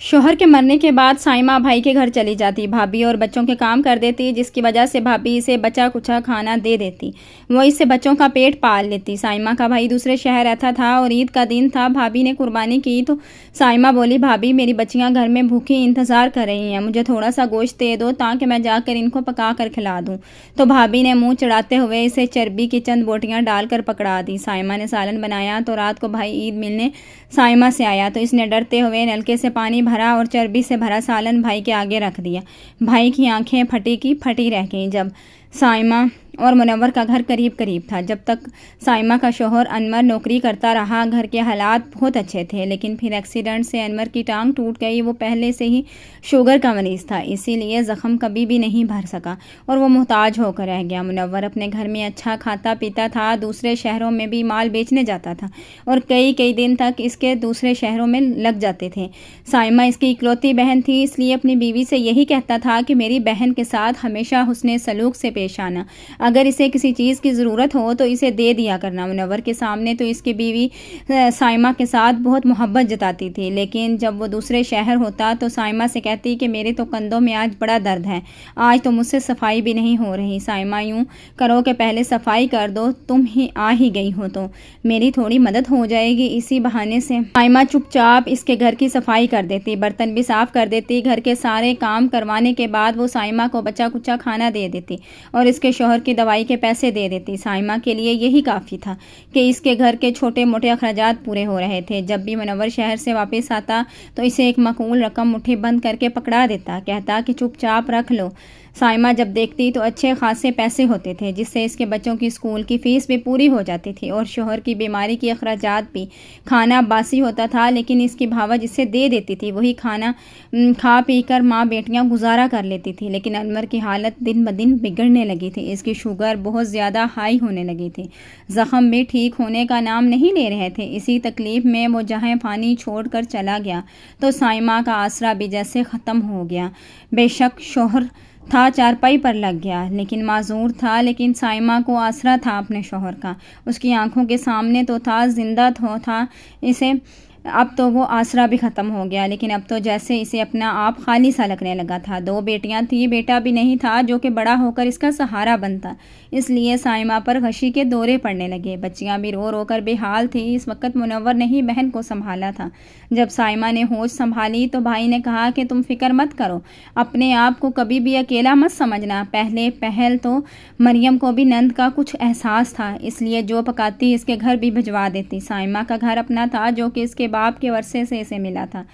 शौहर के मरने के बाद साइमा भाई के घर चली जाती। भाभी और बच्चों के काम कर देती, जिसकी वजह से भाभी इसे बचा कुचा खाना दे देती। वो इससे बच्चों का पेट पाल लेती। साइमा का भाई दूसरे शहर रहता था और ईद का दिन था। भाभी ने कुर्बानी की तो साइमा बोली, भाभी मेरी बच्चियां घर में भूखी इंतज़ार कर रही हैं, मुझे थोड़ा सा गोश्त दे दो ताकि मैं जाकर इनको पका कर खिला दूँ। तो भाभी ने मुँह चढ़ाते हुए इसे चर्बी की चंद बोटियाँ डालकर पकड़ा दी। साइमा ने सालन बनाया तो रात को भाई ईद मिलने साइमा से आया तो इसने डरते हुए नलके से पानी भरा और चर्बी से भरा सालन भाई के आगे रख दिया। भाई की आंखें फटी की फटी रह गईं। जब साइमा और मुनव्वर का घर करीब करीब था। जब तक साइमा का शौहर अनवर नौकरी करता रहा, घर के हालात बहुत अच्छे थे, लेकिन फिर एक्सीडेंट से अनवर की टांग टूट गई। वो पहले से ही शुगर का मरीज़ था, इसीलिए ज़ख्म कभी भी नहीं भर सका और वो मुहताज होकर रह गया। मुनव्वर अपने घर में अच्छा खाता पीता था, दूसरे शहरों में भी माल बेचने जाता था और कई कई दिन तक इसके दूसरे शहरों में लग जाते थे। साइमा इसकी इकलौती बहन थी, इसलिए अपनी बीवी से यही कहता था कि मेरी बहन के साथ हमेशा हुस्ने सलूक से पेश आना, अगर इसे किसी चीज़ की ज़रूरत हो तो इसे दे दिया करना। मुनव्वर के सामने तो इसकी बीवी साइमा के साथ बहुत मोहब्बत जताती थी, लेकिन जब वो दूसरे शहर होता तो साइमा से कहती कि मेरे तो कंधों में आज बड़ा दर्द है, आज तो मुझसे सफाई भी नहीं हो रही। साइमा, यूँ करो कि पहले सफाई कर दो, तुम ही आ ही गई हो तो मेरी थोड़ी मदद हो जाएगी। इसी बहाने से साइमा चुपचाप इसके घर की सफाई कर देती, बर्तन भी साफ़ कर देती। घर के सारे काम करवाने के बाद वो साइमा को बचा कुचा खाना दे देती और इसके शौहर की दवाई के पैसे दे देती। साइमा के लिए यही काफ़ी था कि इसके घर के छोटे मोटे अखराजात पूरे हो रहे थे। जब भी मुनव्वर शहर से वापस आता तो इसे एक माकूल रकम मुट्ठी बंद करके पकड़ा देता, कहता कि चुपचाप रख लो। साइमा जब देखती तो अच्छे खासे पैसे होते थे, जिससे इसके बच्चों की स्कूल की फ़ीस भी पूरी हो जाती थी और शौहर की बीमारी की अखराजात भी। खाना बासी होता था, लेकिन इसकी भावा जिसे दे देती थी वही खाना खा पी कर माँ बेटियाँ गुजारा कर लेती थी। लेकिन अनवर की हालत दिन ब दिन बिगड़ने लगी थी। इसकी शुगर बहुत ज़्यादा हाई होने लगी थी, ज़ख्म भी ठीक होने का नाम नहीं ले रहे थे। इसी तकलीफ़ में वो जहाँ पानी छोड़ कर चला गया तो साइमा का आसरा भी जैसे ख़त्म हो गया। बेशक शौहर था चारपाई पर लग गया, लेकिन माजूर था, लेकिन साइमा को आसरा था अपने शौहर का। उसकी आंखों के सामने तो था, जिंदा तो था। इसे अब तो वो आसरा भी ख़त्म हो गया, लेकिन अब तो जैसे इसे अपना आप खाली सा लगने लगा था। 2 बेटियां थी, बेटा भी नहीं था जो कि बड़ा होकर इसका सहारा बनता, इसलिए साइमा पर गशी के दौरे पड़ने लगे। बच्चियां भी रो रो कर बेहाल थी। इस वक्त मुनव्वर ने ही बहन को संभाला था। जब साइमा ने होश संभाली तो भाई ने कहा कि तुम फिक्र मत करो, अपने आप को कभी भी अकेला मत समझना। पहले पहल तो मरियम को भी नंद का कुछ एहसास था, इसलिए जो पकाती इसके घर भी भिजवा देती। साइमा का घर अपना था जो कि इसके बाप के वर्षे से इसे मिला था।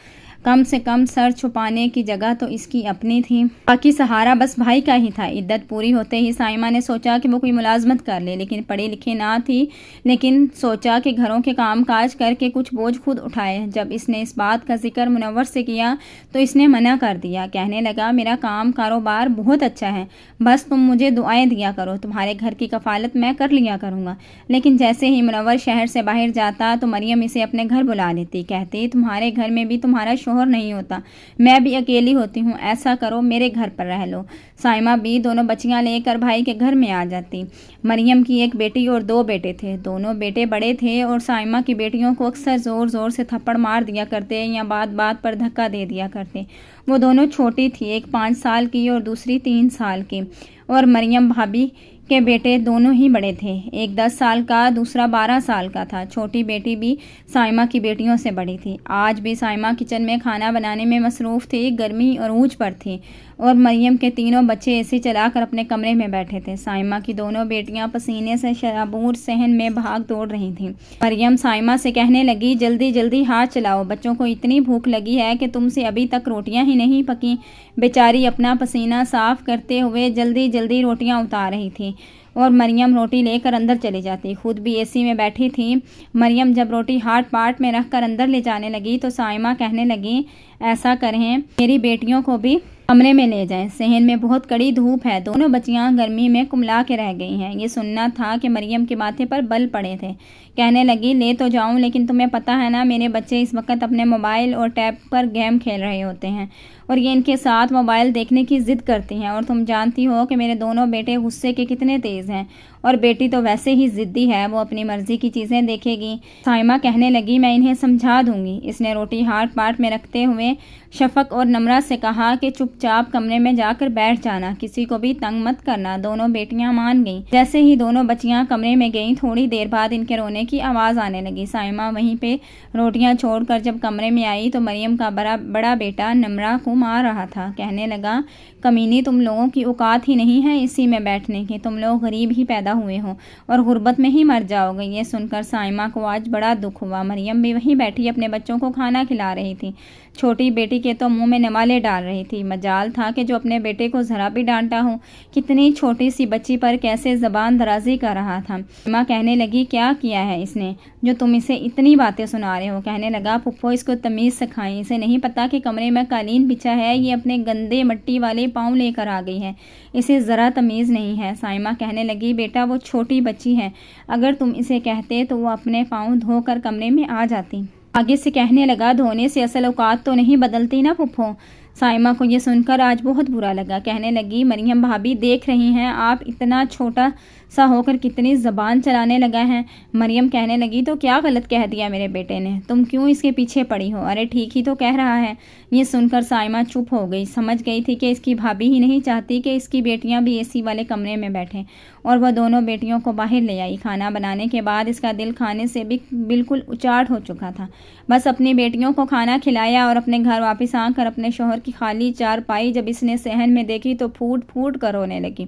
कम से कम सर छुपाने की जगह तो इसकी अपनी थी, बाकी सहारा बस भाई का ही था। इद्दत पूरी होते ही साइमा ने सोचा कि वो कोई मुलाजमत कर ले, लेकिन पढ़ी लिखी ना थी, लेकिन सोचा कि घरों के काम काज करके कुछ बोझ खुद उठाए। जब इसने इस बात का जिक्र मुनव्वर से किया तो इसने मना कर दिया, कहने लगा मेरा काम कारोबार बहुत अच्छा है, बस तुम मुझे दुआएं दिया करो, तुम्हारे घर की कफालत मैं कर लिया करूँगा। लेकिन जैसे ही मुनव्वर शहर से बाहर जाता तो मरियम इसे अपने घर बुला लेती, कहती तुम्हारे घर में भी तुम्हारा शौहर नहीं होता, मैं भी अकेली होती हूँ, ऐसा करो मेरे घर पर रह लो। साइमा भी दोनों बच्चियाँ लेकर भाई के घर में आ जाती। मरियम की एक बेटी और 2 बेटे थे। दोनों बेटे बड़े थे और साइमा की बेटियों को अक्सर ज़ोर ज़ोर से थप्पड़ मार दिया करते या बात बात पर धक्का दे दिया करते। वो दोनों छोटी थी, एक 5 साल की और दूसरी 3 साल की, और मरियम भाभी के बेटे दोनों ही बड़े थे, एक 10 साल का, दूसरा 12 साल का था। छोटी बेटी भी साइमा की बेटियों से बड़ी थी। आज भी साइमा किचन में खाना बनाने में मसरूफ़ थी, गर्मी अरूज पर थी और मरियम के तीनों बच्चे एसी चलाकर अपने कमरे में बैठे थे। साइमा की दोनों बेटियां पसीने से शराबूर सहन में भाग दौड़ रही थीं। मरियम साइमा से कहने लगी, जल्दी जल्दी हाथ चलाओ, बच्चों को इतनी भूख लगी है कि तुमसे अभी तक रोटियां ही नहीं पकी। बेचारी अपना पसीना साफ करते हुए जल्दी जल्दी रोटियां उतार रही थी और मरियम रोटी लेकर अंदर चली जाती, खुद भी एसी में बैठी थी। मरियम जब रोटी हाथ पाट में रखकर अंदर ले जाने लगी तो साइमा कहने लगी, ऐसा करें मेरी बेटियों को भी कमरे में ले जाएं, सहन में बहुत कड़ी धूप है, दोनों बच्चियां गर्मी में कुमला के रह गई हैं। ये सुनना था कि मरियम के माथे पर बल पड़े थे कहने लगी, ले तो जाऊं, लेकिन तुम्हें पता है ना, मेरे बच्चे इस वक्त अपने मोबाइल और टैब पर गेम खेल रहे होते हैं और ये इनके साथ मोबाइल देखने की ज़िद करती हैं। और तुम जानती हो कि मेरे दोनों बेटे गुस्से के कितने तेज़ हैं, और बेटी तो वैसे ही ज़िद्दी है, वो अपनी मर्ज़ी की चीज़ें देखेगी। साइमा कहने लगी, मैं इन्हें समझा दूंगी। इसने रोटी हाथ पाट में रखते हुए शफक और नम्रा से कहा कि चुपचाप कमरे में जाकर बैठ जाना, किसी को भी तंग मत करना। दोनों बेटियां मान गईं। जैसे ही दोनों बच्चियां कमरे में गईं, थोड़ी देर बाद इनके रोने की आवाज़ आने लगी। साइमा वहीं पे रोटियां छोड़कर जब कमरे में आई तो मरियम का बड़ा बेटा नम्रा को मार रहा था। कहने लगा, कमीनी, तुम लोगों की औकात ही नहीं है इसी में बैठने की, तुम लोग गरीब ही पैदा हुए हो और गुर्बत में ही मर जाओगे। ये सुनकर साइमा को आज बड़ा दुख हुआ। मरियम भी वहीं बैठी अपने बच्चों को खाना खिला रही थी। छोटी बेटी के तो मुंह में नवाले डाल रही थी। मजाल था कि जो अपने बेटे को ज़रा भी डांटा हो। कितनी छोटी सी बच्ची पर कैसे ज़बान दराजी कर रहा था। माँ कहने लगी, क्या किया है इसने जो तुम इसे इतनी बातें सुना रहे हो। कहने लगा, पुप्पो, इसको तमीज़ सिखाएं, इसे नहीं पता कि कमरे में कालीन बिछा है, ये अपने गंदे मट्टी वाले पाँव लेकर आ गई है, इसे ज़रा तमीज़ नहीं है। साइमा कहने लगी, बेटा वो छोटी बच्ची है, अगर तुम इसे कहते तो वो अपने पाँव धोकर कमरे में आ जाती। आगे से कहने लगा, धोने से असल औकात तो नहीं बदलती ना पुप्पो। साइमा को ये सुनकर आज बहुत बुरा लगा। कहने लगी, मरियम भाभी, देख रही हैं आप इतना छोटा सा होकर कितनी ज़बान चलाने लगा है। मरियम कहने लगी, तो क्या गलत कह दिया मेरे बेटे ने, तुम क्यों इसके पीछे पड़ी हो। अरे ठीक ही तो कह रहा है। ये सुनकर साइमा चुप हो गई। समझ गई थी कि इसकी भाभी ही नहीं चाहती कि इसकी बेटियां भी एसी वाले कमरे में बैठें, और वह दोनों बेटियों को बाहर ले आई। खाना बनाने के बाद इसका दिल खाने से भी बिल्कुल उचाट हो चुका था। बस अपनी बेटियों को खाना खिलाया और अपने घर वापस आकर अपने शौहर की खाली चारपाई जब इसने सहन में देखी तो फूट फूट कर रोने लगी।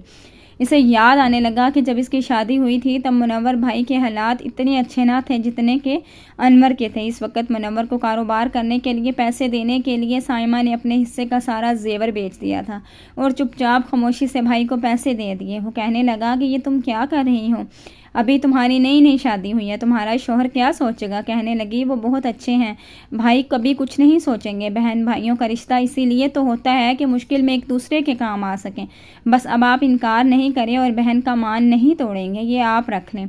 इसे याद आने लगा कि जब इसकी शादी हुई थी तब मुनव्वर भाई के हालात इतने अच्छे ना थे जितने के अनवर के थे। इस वक्त मुनव्वर को कारोबार करने के लिए पैसे देने के लिए साइमा ने अपने हिस्से का सारा जेवर बेच दिया था और चुपचाप खामोशी से भाई को पैसे दे दिए। वो कहने लगा कि ये तुम क्या कर रही हो, अभी तुम्हारी नई नई शादी हुई है, तुम्हारा शौहर क्या सोचेगा। कहने लगी, वो बहुत अच्छे हैं, भाई कभी कुछ नहीं सोचेंगे। बहन भाइयों का रिश्ता इसीलिए तो होता है कि मुश्किल में एक दूसरे के काम आ सकें। बस अब आप इनकार नहीं करें और बहन का मान नहीं तोड़ेंगे, ये आप रख लें।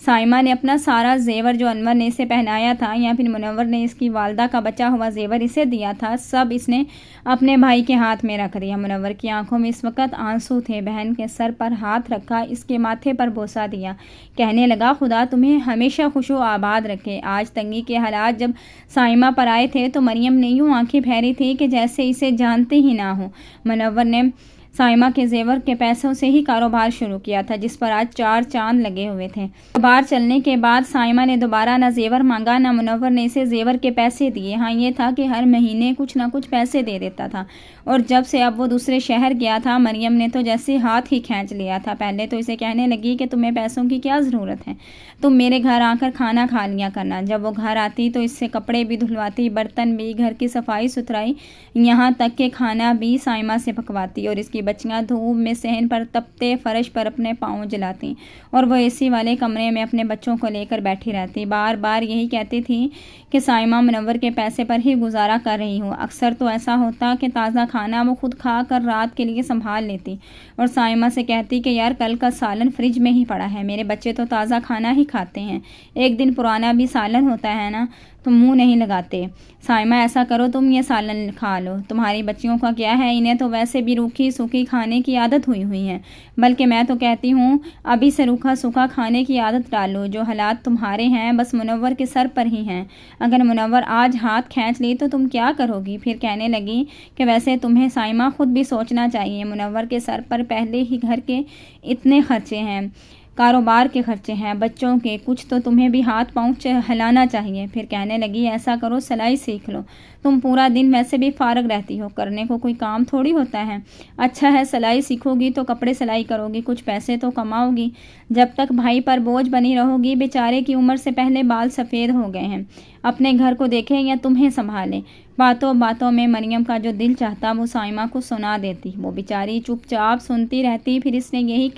साइमा ने अपना सारा जेवर जो अनवर ने इसे पहनाया था या फिर मुनव्वर ने इसकी वालदा का बचा हुआ जेवर इसे दिया था, सब इसने अपने भाई के हाथ में रख दिया। मुनव्वर की आंखों में इस वक्त आंसू थे। बहन के सर पर हाथ रखा, इसके माथे पर बोसा दिया। कहने लगा, खुदा तुम्हें हमेशा खुशो आबाद रखे। आज तंगी के हालात जब साइमा पर आए थे तो मरियम ने यूँ आंखें फेरी थी कि जैसे इसे जानते ही ना हो। मुनव्वर ने साइमा के जेवर के पैसों से ही कारोबार शुरू किया था जिस पर आज 4 चांद लगे हुए थे। कारोबार चलने के बाद साइमा ने दोबारा ना जेवर मांगा ना मुनव्वर ने इसे जेवर के पैसे दिए। हाँ, ये था कि हर महीने कुछ ना कुछ पैसे दे देता था। और जब से अब वो दूसरे शहर गया था मरियम ने तो जैसे हाथ ही खींच लिया था। पहले तो इसे कहने लगी कि तुम्हें पैसों की क्या ज़रूरत है, तुम मेरे घर आकर खाना खा लिया करना। जब वो घर आती तो इससे कपड़े भी धुलवाती, बर्तन भी, घर की सफाई सुथराई, यहाँ तक कि खाना भी साइमा से पकवाती। और इसकी बच्चियाँ धूप में सहन पर तपते फर्श पर अपने पाँव जलाती और वो एसी वाले कमरे में अपने बच्चों को लेकर बैठी रहती। बार बार यही कहती थी कि साइमा मुनव्वर के पैसे पर ही गुजारा कर रही हूँ। अक्सर तो ऐसा होता कि ताज़ा खाना वो खुद खा कर रात के लिए संभाल लेती और साइमा से कहती कि यार कल का सालन फ्रिज में ही पड़ा है, मेरे बच्चे तो ताज़ा खाना ही खाते हैं, एक दिन पुराना भी सालन होता है ना, तुम मुंह नहीं लगाते। साइमा, ऐसा करो तुम ये सालन खा लो, तुम्हारी बच्चियों का क्या है, इन्हें तो वैसे भी रूखी सूखी खाने की आदत हुई हुई है। बल्कि मैं तो कहती हूँ अभी से रूखा सूखा खाने की आदत डालो। जो हालात तुम्हारे हैं बस मुनव्वर के सर पर ही हैं। अगर मुनव्वर आज हाथ खींच ली तो तुम क्या करोगी। फिर कहने लगी कि वैसे तुम्हें साइमा खुद भी सोचना चाहिए, मुनव्वर के सर पर पहले ही घर के इतने खर्चे हैं, कारोबार के खर्चे हैं, बच्चों के, कुछ तो तुम्हें भी हाथ पाँव हिलाना चाहिए। फिर कहने लगी, ऐसा करो सिलाई सीख लो, तुम पूरा दिन वैसे भी फारग रहती हो, करने को कोई काम थोड़ी होता है। अच्छा है, सिलाई सीखोगी तो कपड़े सिलाई करोगी, कुछ पैसे तो कमाओगी। जब तक भाई पर बोझ बनी रहोगी, बेचारे की उम्र से पहले बाल सफ़ेद हो गए हैं, अपने घर को देखें या तुम्हें संभालें। باتوں باتوں میں مریم کا جو دل چاہتا وہ سائمہ کو سنا دیتی۔ وہ بیچاری چپ چاپ سنتی رہتی۔ پھر اس نے یہی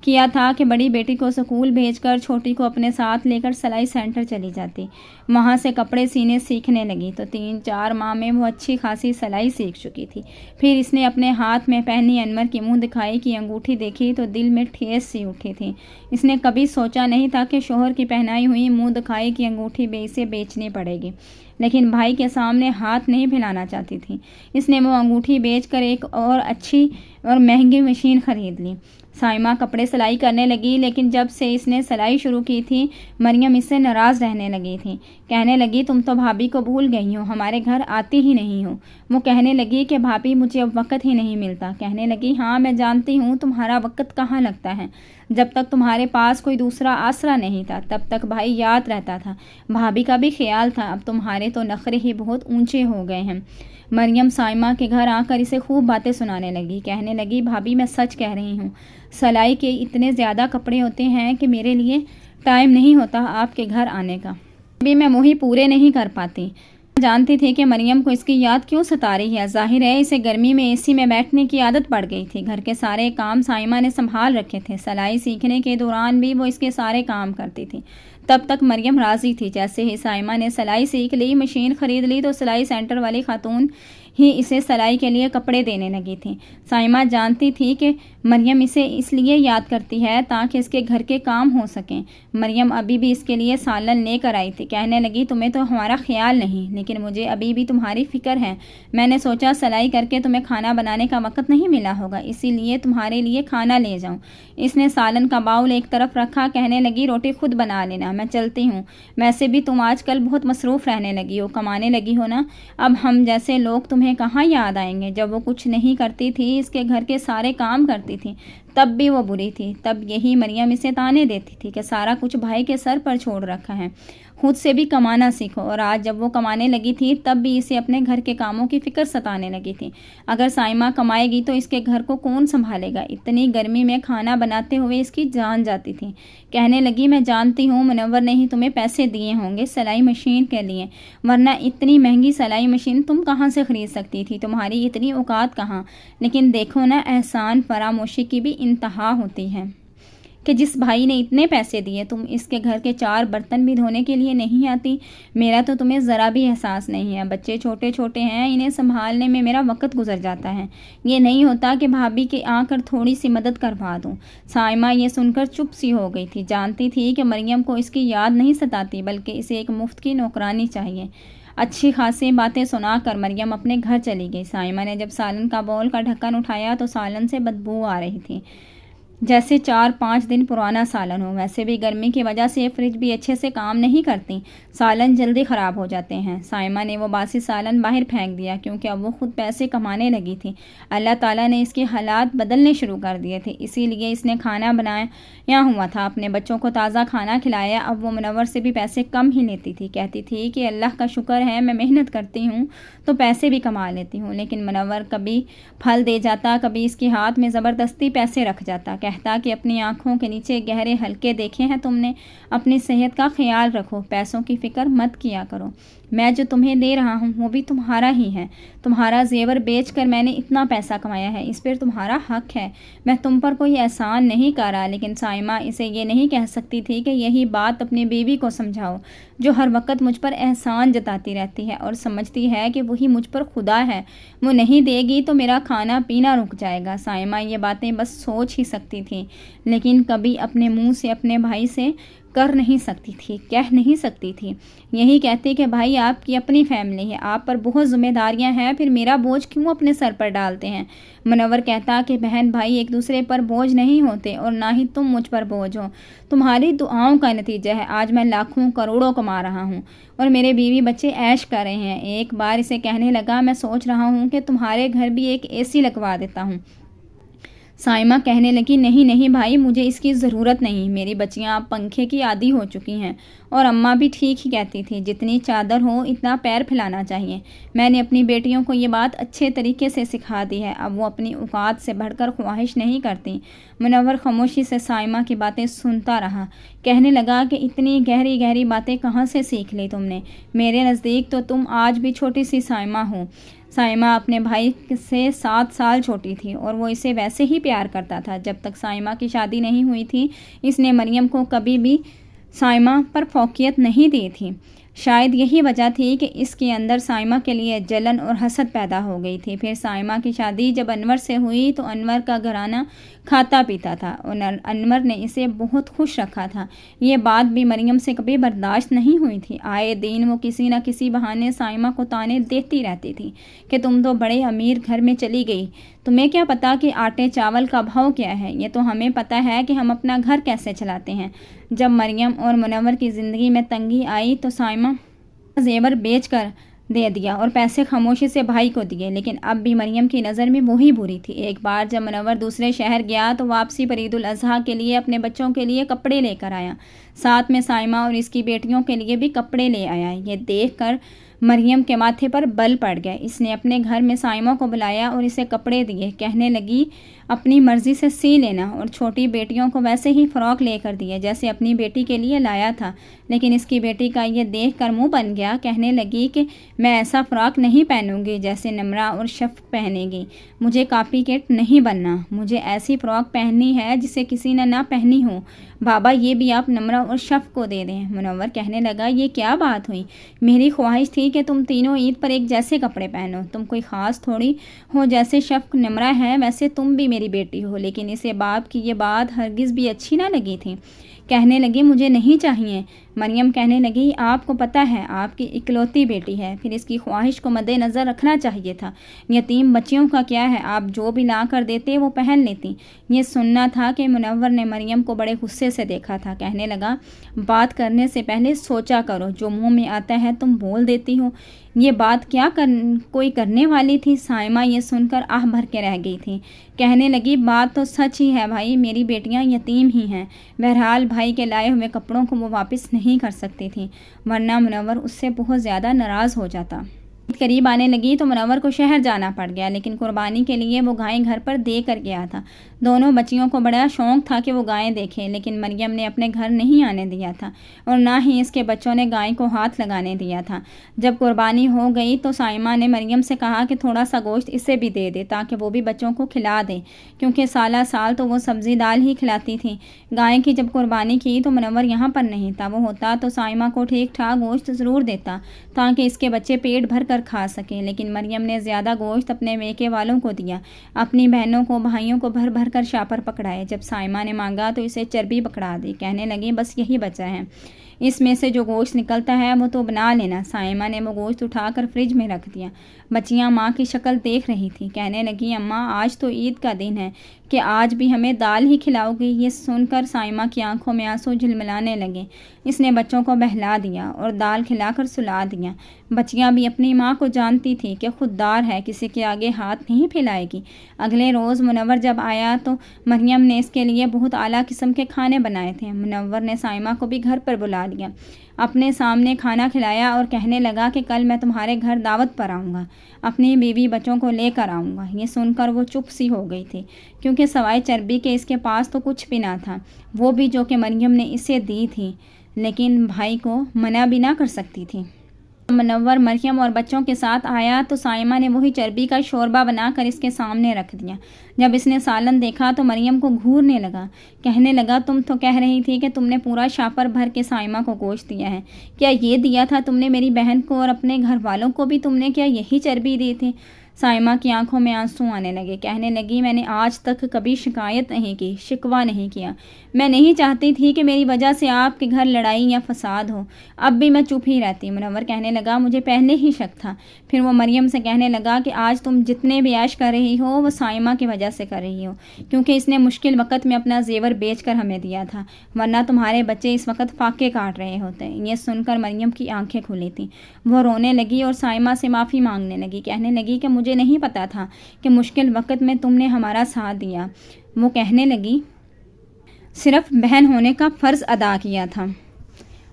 کیا تھا کہ بڑی بیٹی کو اسکول بھیج کر چھوٹی کو اپنے ساتھ لے کر سلائی سینٹر چلی جاتی۔ وہاں سے کپڑے سینے سیکھنے لگی تو 3-4 ماہ میں وہ اچھی خاصی سلائی سیکھ چکی تھی۔ پھر اس نے اپنے ہاتھ میں پہنی انور کی منہ دکھائی کی انگوٹھی دیکھی تو دل میں ٹھیس سی اٹھی تھی۔ اس نے کبھی سوچا نہیں تھا کہ شوہر کی پہنائی ہوئی منہ دکھائی کی انگوٹھی اسے بیچنی پڑے گی، لیکن بھائی کے سامنے ہاتھ نہیں پھیلانا چاہتی تھی۔ اس نے وہ انگوٹھی بیچ کر ایک اور اچھی اور مہنگی مشین خرید لی۔ سائمہ کپڑے سلائی کرنے لگی، لیکن جب سے اس نے سلائی شروع کی تھی مریم اس سے ناراض رہنے لگی تھی۔ کہنے لگی تم تو بھابھی کو بھول گئی ہو، ہمارے گھر آتی ہی نہیں ہو۔ وہ کہنے لگی کہ بھابھی مجھے اب وقت ہی نہیں ملتا۔ کہنے لگی ہاں میں جانتی ہوں تمہارا وقت کہاں لگتا ہے، جب تک تمہارے پاس کوئی دوسرا آسرا نہیں تھا تب تک بھائی یاد رہتا تھا، بھابھی کا بھی خیال تھا، اب تمہارے تو نخرے ہی بہت اونچے ہو گئے ہیں۔ مریم سائمہ کے گھر آ کر اسے خوب باتیں سنانے لگی۔ کہنے لگی بھابھی میں سچ کہہ رہی ہوں، سلائی کے اتنے زیادہ کپڑے ہوتے ہیں کہ میرے لیے ٹائم نہیں ہوتا آپ کے گھر آنے کا، بھی میں وہی پورے نہیں کر پاتی۔ جانتی تھی کہ مریم کو اس کی یاد کیوں ستا رہی ہے، ظاہر ہے اسے گرمی میں اے سی میں بیٹھنے کی عادت پڑ گئی تھی۔ گھر کے سارے کام سائمہ نے سنبھال رکھے تھے، سلائی سیکھنے کے دوران بھی وہ اس کے سارے کام کرتی تھی۔ تب تک مریم راضی تھی۔ جیسے ہی سائمہ نے سلائی سیکھ لی، مشین خرید لی تو سلائی سینٹر والی خاتون ہی اسے سلائی کے لیے کپڑے دینے لگی تھی۔ سائمہ جانتی تھی کہ مریم اسے اس لیے یاد کرتی ہے تاکہ اس کے گھر کے کام ہو سکیں۔ مریم ابھی بھی اس کے لیے سالن لے کر آئی تھی۔ کہنے لگی تمہیں تو ہمارا خیال نہیں، لیکن مجھے ابھی بھی تمہاری فکر ہے۔ میں نے سوچا سلائی کر کے تمہیں کھانا بنانے کا وقت نہیں ملا ہوگا، اسی لیے تمہارے لیے کھانا لے جاؤں۔ اس نے سالن کا باؤل ایک طرف رکھا۔ کہنے لگی روٹی خود بنا لینا، میں چلتی ہوں۔ ویسے بھی تم آج کل بہت مصروف رہنے لگی ہو، کمانے لگی ہو نا، اب ہم جیسے لوگ تمہیں کہاں یاد آئیں گے۔ جب وہ کچھ نہیں کرتی تھی، اس کے گھر کے سارے کام کرتی تھی، تب بھی وہ بری تھی۔ تب یہی مریم اسے تانے دیتی تھی کہ سارا کچھ بھائی کے سر پر چھوڑ رکھا ہے، خود سے بھی کمانا سیکھو۔ اور آج جب وہ کمانے لگی تھی تب بھی اسے اپنے گھر کے کاموں کی فکر ستانے لگی تھی۔ اگر سائمہ کمائے گی تو اس کے گھر کو کون سنبھالے گا؟ اتنی گرمی میں کھانا بناتے ہوئے اس کی جان جاتی تھی۔ کہنے لگی میں جانتی ہوں منور نے ہی تمہیں پیسے دیے ہوں گے سلائی مشین کے لیے، ورنہ اتنی مہنگی سلائی مشین تم کہاں سے خرید سکتی تھی، تمہاری اتنی اوقات کہاں۔ لیکن دیکھو نا، احسان فراموشی کی بھی انتہا ہوتی ہے کہ جس بھائی نے اتنے پیسے دیے تم اس کے گھر کے 4 برتن بھی دھونے کے لیے نہیں آتی۔ میرا تو تمہیں ذرا بھی احساس نہیں ہے، بچے چھوٹے چھوٹے ہیں، انہیں سنبھالنے میں میرا وقت گزر جاتا ہے، یہ نہیں ہوتا کہ بھابھی کے آ کر تھوڑی سی مدد کروا دوں۔ سائمہ یہ سن کر چپ سی ہو گئی تھی۔ جانتی تھی کہ مریم کو اس کی یاد نہیں ستاتی، بلکہ اسے ایک مفت کی نوکرانی چاہیے۔ اچھی خاصی باتیں سنا کر مریم اپنے گھر چلی گئی۔ سائمہ نے جب سالن کا باؤل کا ڈھکن اٹھایا تو سالن سے بدبو آ رہی تھی، جیسے 4-5 دن پرانا سالن ہو۔ ویسے بھی گرمی کی وجہ سے فریج بھی اچھے سے کام نہیں کرتی، سالن جلدی خراب ہو جاتے ہیں۔ سائمہ نے وہ باسی سالن باہر پھینک دیا، کیونکہ اب وہ خود پیسے کمانے لگی تھی۔ اللہ تعالیٰ نے اس کے حالات بدلنے شروع کر دیے تھے، اسی لیے اس نے کھانا بنایا ہوا تھا، اپنے بچوں کو تازہ کھانا کھلایا۔ اب وہ منور سے بھی پیسے کم ہی لیتی تھی۔ کہتی تھی کہ اللہ کا شکر ہے میں محنت کرتی ہوں تو پیسے بھی کما لیتی ہوں، لیکن منور کبھی پھل دے جاتا، کبھی اس کے ہاتھ میں زبردستی پیسے رکھ جاتا، کہتا کہ اپنی آنکھوں کے نیچے گہرے حلقے دیکھے ہیں تم نے، اپنی صحت کا خیال رکھو، پیسوں کی فکر مت کیا کرو، میں جو تمہیں دے رہا ہوں وہ بھی تمہارا ہی ہے، تمہارا زیور بیچ کر میں نے اتنا پیسہ کمایا ہے، اس پر تمہارا حق ہے، میں تم پر کوئی احسان نہیں کر رہا۔ لیکن سائمہ اسے یہ نہیں کہہ سکتی تھی کہ یہی بات اپنی بیوی کو سمجھاؤ، جو ہر وقت مجھ پر احسان جتاتی رہتی ہے اور سمجھتی ہے کہ وہی مجھ پر خدا ہے، وہ نہیں دے گی تو میرا کھانا پینا رک جائے گا۔ سائمہ یہ باتیں بس سوچ ہی سکتی تھی، لیکن کبھی اپنے منہ سے اپنے بھائی سے کر نہیں سکتی تھی، کہہ نہیں سکتی تھی۔ یہی کہتی کہ بھائی آپ کی اپنی فیملی ہے، آپ پر بہت ذمہ داریاں ہیں، پھر میرا بوجھ کیوں اپنے سر پر ڈالتے ہیں؟ منور کہتا کہ بہن بھائی ایک دوسرے پر بوجھ نہیں ہوتے، اور نہ ہی تم مجھ پر بوجھ ہو، تمہاری دعاؤں کا نتیجہ ہے آج میں لاکھوں کروڑوں کما رہا ہوں اور میرے بیوی بچے عیش کر رہے ہیں۔ ایک بار اسے کہنے لگا میں سوچ رہا ہوں کہ تمہارے گھر بھی ایک اے سی لگوا دیتا ہوں۔ साइमा कहने लगी, नहीं नहीं भाई, मुझे इसकी ज़रूरत नहीं। मेरी बच्चियां अब पंखे की आदी हो चुकी हैं और अम्मा भी ठीक ही कहती थी, जितनी चादर हो इतना पैर फैलाना चाहिए। मैंने अपनी बेटियों को ये बात अच्छे तरीके से सिखा दी है, अब वो अपनी औकात से बढ़कर ख्वाहिश नहीं करती। मुनव्वर खामोशी से साइमा की बातें सुनता रहा। कहने लगा कि इतनी गहरी गहरी बातें कहाँ से सीख ली तुमने? मेरे नज़दीक तो तुम आज भी छोटी सी साइमा हो। साइमा अपने भाई से 7 साल छोटी थी और वो इसे वैसे ही प्यार करता था। जब तक साइमा की शादी नहीं हुई थी, इसने मरियम को कभी भी साइमा पर फौकियत नहीं दी थी। शायद यही वजह थी कि इसके अंदर साइमा के लिए जलन और हसद पैदा हो गई थी। फिर साइमा की शादी जब अनवर से हुई तो अनवर का घराना खाता पीता था और अनवर ने इसे बहुत खुश रखा था। ये बात भी मरियम से कभी बर्दाश्त नहीं हुई थी। आए दिन वो किसी न किसी बहाने साइमा को ताने देती रहती थी कि तुम तो बड़े अमीर घर में चली गई, तुम्हें क्या पता कि आटे चावल का भाव क्या है, ये तो हमें पता है कि हम अपना घर कैसे चलाते हैं। जब मरियम और मुनव्वर की ज़िंदगी में तंगी आई तो साइमा जेवर बेच कर दे दिया और पैसे खामोशी से भाई को दिए, लेकिन अब भी मरियम की नज़र में वही बुरी थी। एक बार जब मुनव्वर दूसरे शहर गया तो वापसी पर ईद उल अज़हा के लिए अपने बच्चों के लिए कपड़े लेकर आया, साथ में साइमा और इसकी बेटियों के लिए भी कपड़े ले आया। ये देख कर मरियम के माथे पर बल पड़ गया। इसने अपने घर में साइमा को बुलाया और इसे कपड़े दिए। कहने लगी, अपनी मर्ज़ी से सी लेना, और छोटी बेटियों को वैसे ही फ़्रॉक लेकर दिए जैसे अपनी बेटी के लिए लाया था। लेकिन इसकी बेटी का ये देख कर मुँह बन गया। कहने लगी कि मैं ऐसा फ़्रॉक नहीं पहनूंगी जैसे नम्रा और शफ़ पहनेगी। मुझे कॉपी कैट नहीं बनना, मुझे ऐसी फ़्रॉक पहननी है जिसे किसी ने ना पहनी हो। बाबा, ये भी आप नम्रा और शफ़ को दे दें। मुनव्वर कहने लगा, ये क्या बात हुई? मेरी ख्वाहिश थी कि तुम तीनों ईद पर एक जैसे कपड़े पहनो। तुम कोई ख़ास थोड़ी हो, जैसे शफ़ नम्रा है वैसे तुम भी मेरी बेटी हो। लेकिन इसे बाप की ये बात हरगिज़ भी अच्छी ना लगी थी। कहने लगी, मुझे नहीं चाहिए। मरियम कहने लगी, आपको पता है आपकी इकलौती बेटी है, फिर इसकी ख्वाहिश को मद्देनज़र रखना चाहिए था। यतीम बच्चियों का क्या है, आप जो भी ला कर देते वो पहन लेती। ये सुनना था कि मुनव्वर ने मरियम को बड़े गुस्से से देखा था। कहने लगा, बात करने से पहले सोचा करो, जो मुंह में आता है तुम बोल देती हो। ये बात क्या कोई करने वाली थी? साइमा ये सुनकर आह भर के रह गई थी। कहने लगी, बात तो सच ही है भाई, मेरी बेटियां यतीम ही हैं। बहरहाल भाई के लाए हुए कपड़ों को वो वापस नहीं कर सकती थी, वरना मुनव्वर उससे बहुत ज़्यादा नाराज़ हो जाता। करीब आने लगी तो मुनव्वर को शहर जाना पड़ गया, लेकिन कुर्बानी के लिए वो गायें घर पर दे कर गया था। दोनों बच्चियों को बड़ा शौक़ था कि वो गायें देखें, लेकिन मरियम ने अपने घर नहीं आने दिया था और ना ही इसके बच्चों ने गाय को हाथ लगाने दिया था। जब कुर्बानी हो गई तो साइमा ने मरियम से कहा कि थोड़ा सा गोश्त इसे भी दे दे ताकि वो भी बच्चों को खिला दे, क्योंकि साला साल तो वो सब्ज़ी दाल ही खिलाती थी। गाय की जब कुर्बानी की तो मुनव्वर यहाँ पर नहीं था। वो होता तो साइमा को ठीक ठाक गोश्त ज़रूर देता ताकि इसके बच्चे पेट भर कर खा सकें, लेकिन मरियम ने ज़्यादा गोश्त अपने मेके वालों को दिया, अपनी बहनों को भाइयों को भर भर कर शापर पकड़ाए। जब साइमा ने मांगा तो इसे चर्बी पकड़ा दी। कहने लगी, बस यही बचा है, इसमें से जो गोश्त निकलता है वो तो बना लेना। साइमा ने वो गोश्त उठाकर फ्रिज में रख दिया। बच्चियां माँ की शक्ल देख रही थी। कहने लगी, अम्मा आज तो ईद का दिन है कि आज भी हमें दाल ही खिलाओगी? ये सुनकर साइमा की आंखों में आंसू झिलमिलाने लगे। इसने बच्चों को बहला दिया और दाल खिलाकर सुला दिया। बच्चियां भी अपनी माँ को जानती थी कि खुददार है, किसी के आगे हाथ नहीं फैलाएगी। अगले रोज़ मुनव्वर जब आया तो मरियम ने इसके लिए बहुत आला किस्म के खाने बनाए थे। मुनव्वर ने साइमा को भी घर पर बुला लिया, अपने सामने खाना खिलाया और कहने लगा कि कल मैं तुम्हारे घर दावत पर आऊँगा, अपनी बीवी बच्चों को लेकर आऊँगा। ये सुनकर वो चुप सी हो गई थी, क्योंकि सवाए चर्बी के इसके पास तो कुछ भी ना था, वो भी जो कि मरियम ने इसे दी थी, लेकिन भाई को मना भी ना कर सकती थी। मुनव्वर मरियम और बच्चों के साथ आया तो साइमा ने वही चर्बी का शोरबा बनाकर इसके सामने रख दिया। जब इसने सालन देखा तो मरियम को घूरने लगा। कहने लगा, तुम तो कह रही थी कि तुमने पूरा शापर भर के साइमा को गोश्त दिया है, क्या ये दिया था तुमने मेरी बहन को और अपने घर वालों को भी तुमने क्या यही चर्बी दी थी? साइमा की आंखों में आंसू आने लगे। कहने लगी, मैंने आज तक कभी शिकायत नहीं की, शिकवा नहीं किया। मैं नहीं चाहती थी कि मेरी वजह से आपके घर लड़ाई या फसाद हो। अब भी मैं चुप ही रहती। मुनव्वर कहने लगा, मुझे पहले ही शक था। फिर वो मरियम से कहने लगा कि आज तुम जितने भी ऐश कर रही हो वो साइमा की वजह से कर रही हो, क्योंकि इसने मुश्किल वक़्त में अपना जेवर बेच कर हमें दिया था, वरना तुम्हारे बच्चे इस वक्त फाके काट रहे होते। ये सुनकर मरियम की आंखें खुली थीं। वो रोने लगी और साइमा से माफ़ी मांगने लगी। कहने लगी कि مجھے نہیں پتا تھا کہ مشکل وقت میں تم نے ہمارا ساتھ دیا۔ وہ کہنے لگی، صرف بہن ہونے کا فرض ادا کیا تھا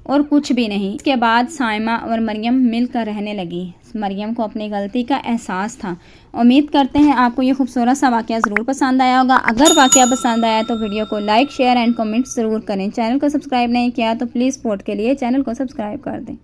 اور کچھ بھی نہیں۔ اس کے بعد سائمہ اور مریم مل کر رہنے لگی۔ مریم کو اپنی غلطی کا احساس تھا۔ امید کرتے ہیں آپ کو یہ خوبصورت سا واقعہ ضرور پسند آیا ہوگا۔ اگر واقعہ پسند آیا تو ویڈیو کو لائک، شیئر اینڈ کمنٹ ضرور کریں۔ چینل کو سبسکرائب نہیں کیا تو پلیز سپورٹ کے لیے چینل کو سبسکرائب کر دیں۔